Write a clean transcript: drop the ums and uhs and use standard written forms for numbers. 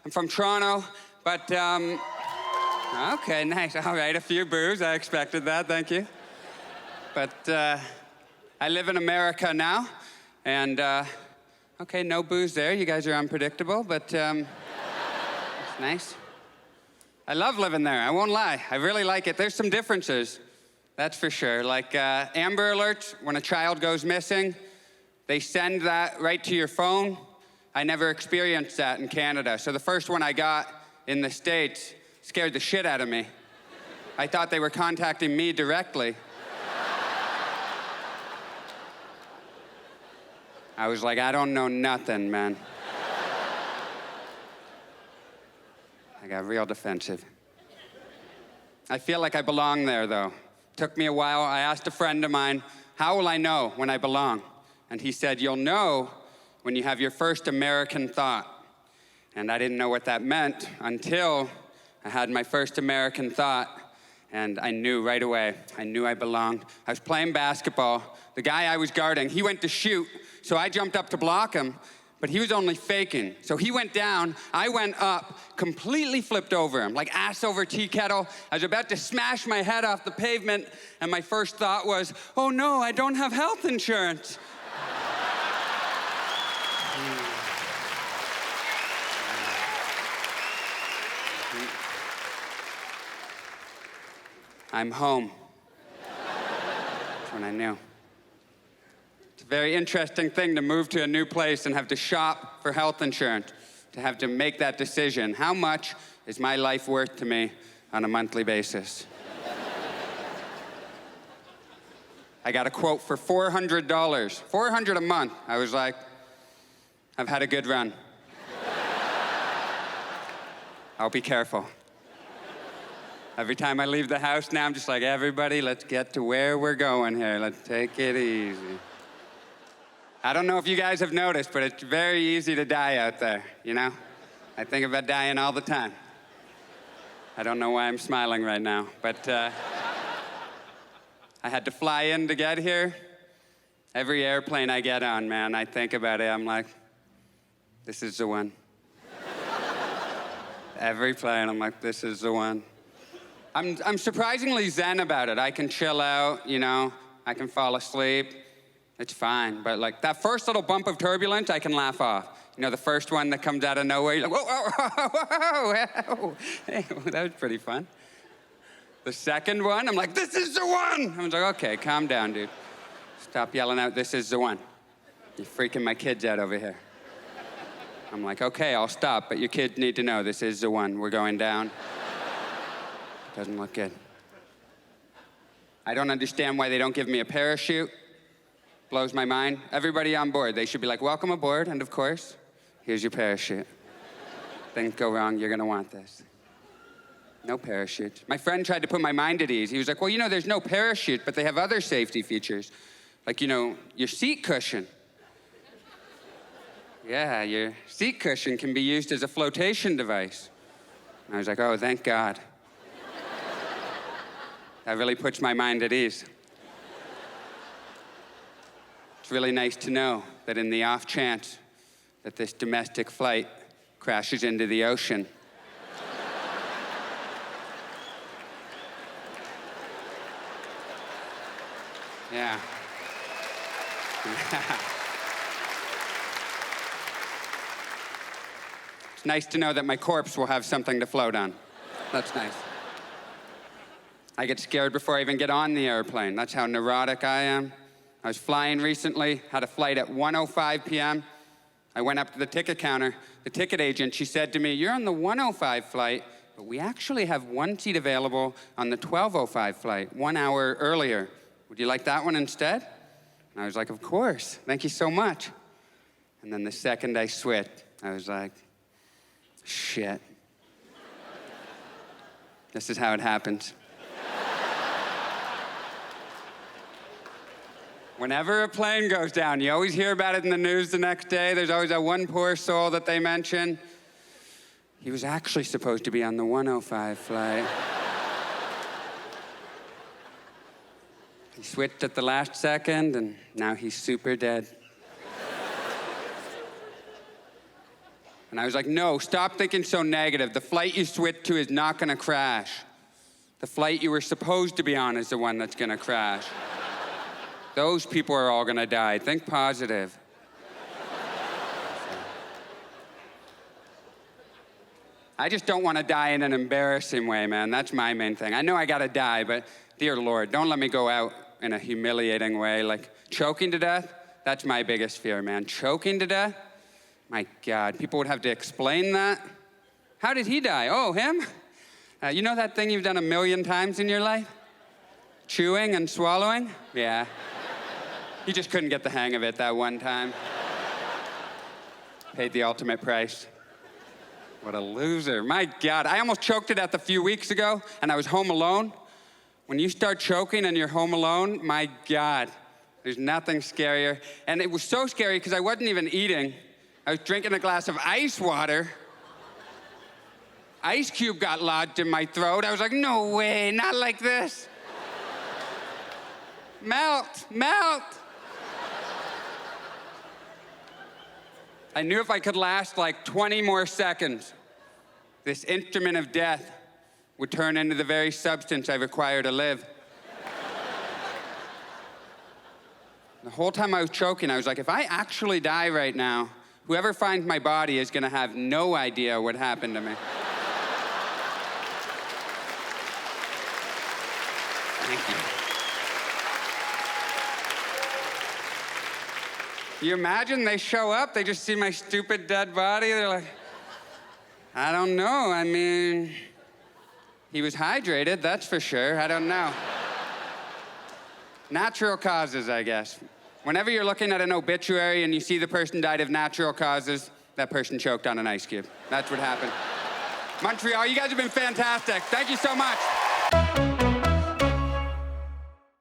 I'm from Toronto, but, okay, nice. All right, a few boos. I expected that, thank you. But I live in America now, and, okay, no boos there. You guys are unpredictable, but it's nice. I love living there, I won't lie. I really like it. There's some differences, that's for sure. Like Amber Alerts, when a child goes missing, they send that right to your phone. I never experienced that in Canada. So the first one I got in the States scared the shit out of me. I thought they were contacting me directly. I was like, I don't know nothing, man. I got real defensive. I feel like I belong there, though. Took me a while. I asked a friend of mine, how will I know when I belong? And he said, you'll know when you have your first American thought. And I didn't know what that meant until I had my first American thought, and I knew right away. I knew I belonged. I was playing basketball. The guy I was guarding, he went to shoot, so I jumped up to block him, but he was only faking. So he went down, I went up, completely flipped over him, like ass over tea kettle. I was about to smash my head off the pavement, and my first thought was, oh no, I don't have health insurance. I'm home. That's when I knew. It's a very interesting thing to move to a new place and have to shop for health insurance, to have to make that decision. How much is my life worth to me on a monthly basis? I got a quote for $400, $400 a month. I was like, I've had a good run. I'll be careful. Every time I leave the house now, I'm just like, everybody, let's get to where we're going here. Let's take it easy. I don't know if you guys have noticed, but it's very easy to die out there, you know? I think about dying all the time. I don't know why I'm smiling right now, but I had to fly in to get here. Every airplane I get on, man, I think about it. I'm like, this is the one. Every plane, I'm like, this is the one. I'm surprisingly zen about it. I can chill out, you know, I can fall asleep. It's fine, but like that first little bump of turbulence, I can laugh off. You know, the first one that comes out of nowhere, you're like, whoa, whoa, whoa, whoa. Hey, that was pretty fun. The second one, I'm like, this is the one. I was like, okay, calm down, dude. Stop yelling out, this is the one. You're freaking my kids out over here. I'm like, okay, I'll stop, but your kids need to know this is the one. We're going down. Doesn't look good. I don't understand why they don't give me a parachute. Blows my mind. Everybody on board, they should be like, welcome aboard, and of course, here's your parachute. Things go wrong, you're gonna want this. No parachute. My friend tried to put my mind at ease. He was like, well, you know, there's no parachute, but they have other safety features. Like, you know, your seat cushion. Yeah, your seat cushion can be used as a flotation device. And I was like, oh, thank God. That really puts my mind at ease. It's really nice to know that in the off chance that this domestic flight crashes into the ocean, yeah. It's nice to know that my corpse will have something to float on. That's nice. I get scared before I even get on the airplane. That's how neurotic I am. I was flying recently, had a flight at 1:05 p.m. I went up to the ticket counter. The ticket agent, she said to me, you're on the 1:05 flight, but we actually have one seat available on the 12:05 flight, 1 hour earlier. Would you like that one instead? And I was like, of course, thank you so much. And then the second I switched, I was like, shit. This is how it happens. Whenever a plane goes down, you always hear about it in the news the next day. There's always that one poor soul that they mention. He was actually supposed to be on the 1:05 flight. He switched at the last second, and now he's super dead. And I was like, no, stop thinking so negative. The flight you switched to is not gonna crash. The flight you were supposed to be on is the one that's gonna crash. Those people are all gonna die. Think positive. I just don't wanna die in an embarrassing way, man. That's my main thing. I know I gotta die, but dear Lord, don't let me go out in a humiliating way. Like choking to death, that's my biggest fear, man. Choking to death? My God, people would have to explain that. How did he die? Oh, him? You know that thing you've done 1,000,000 times in your life? Chewing and swallowing? Yeah. He just couldn't get the hang of it that one time. Paid the ultimate price. What a loser. My God, I almost choked to death a few weeks ago, and I was home alone. When you start choking and you're home alone, my God, there's nothing scarier. And it was so scary because I wasn't even eating. I was drinking a glass of ice water. Ice cube got lodged in my throat. I was like, no way, not like this. Melt, melt. I knew if I could last like 20 more seconds, this instrument of death would turn into the very substance I require to live. The whole time I was choking, I was like, if I actually die right now, whoever finds my body is gonna have no idea what happened to me. Thank you. You imagine they show up, they just see my stupid dead body, they're like, I don't know, I mean, he was hydrated, that's for sure, I don't know. Natural causes, I guess. Whenever you're looking at an obituary and you see the person died of natural causes, that person choked on an ice cube. That's what happened. Montreal, you guys have been fantastic. Thank you so much.